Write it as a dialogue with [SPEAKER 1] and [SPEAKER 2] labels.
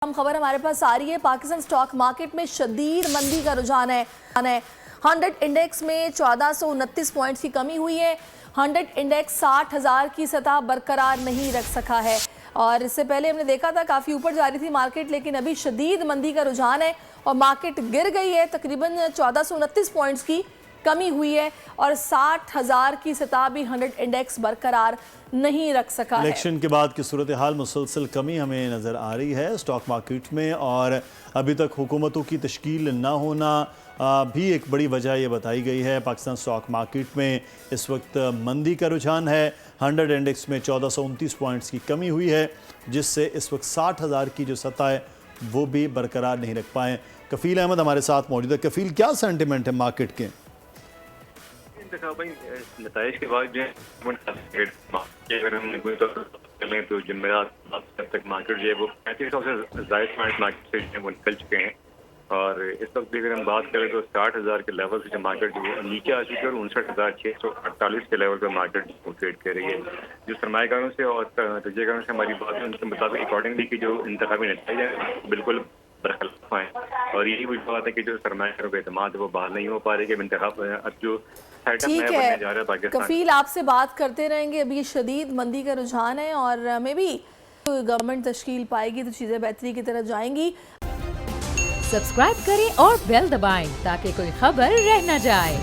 [SPEAKER 1] खबर हमारे पास आ रही है। पाकिस्तान स्टॉक मार्केट में शदीद मंदी का रुझान है। 100 इंडेक्स में 1429 पॉइंट्स की कमी हुई है। 100 इंडेक्स 60,000 की सतह बरकरार नहीं रख सका है और इससे पहले हमने देखा था काफ़ी ऊपर जा रही थी मार्केट, लेकिन अभी शदीद मंदी का रुझान है और मार्केट गिर गई है। तकरीबन 1429 पॉइंट्स की कमी हुई है और 60,000 की सतह भी 100 इंडेक्स बरकरार नहीं रख सका है।
[SPEAKER 2] इलेक्शन के बाद की सूरत हाल मुसलसल कमी हमें नज़र आ रही है स्टॉक मार्केट में और अभी तक हुकूमतों की तश्कील ना होना भी एक बड़ी वजह ये बताई गई है। पाकिस्तान स्टॉक मार्केट में इस वक्त मंदी का रुझान है। 100 इंडेक्स में 1429 पॉइंट्स की कमी हुई है, जिससे इस वक्त 60,000 की जो सतह है वो भी बरकरार नहीं रख पाए। कफील अहमद हमारे साथ मौजूद है। कफील, क्या सेंटिमेंट है मार्केट के?
[SPEAKER 3] नताइज के बाद जो अगर हम चलें तो जुमेरात तक मार्केट जो है वो 3500 से ज़ायद पॉइंट मार्केट से वो निकल चुके हैं और इस वक्त भी अगर हम बात करें तो 60,000 के लेवल से जो मार्केट जो है नीचे आ चुकी है और 59,648 के लेवल पर मार्केट ट्रेड कर रही है। जो सरमाएगारों से और तजयगारों से हमारी बात है उनके मुताबिक अकॉर्डिंगली की जो इंतखाबी नतीजे हैं बिल्कुल बरखलाफ हैं और यही वही बात है कि जो सरमाएगारों का एतमाद है वो बहाल नहीं हो पा रही है। इंतखाब अब जो
[SPEAKER 1] ठीक है कफील, आपसे बात करते रहेंगे। अभी शदीद मंदी का रुझान है और मे बी गवर्नमेंट तश्कील पाएगी तो चीज़ें बेहतरी की तरफ जाएंगी।
[SPEAKER 4] सब्सक्राइब करें और बेल दबाएं ताकि कोई खबर रह न जाए।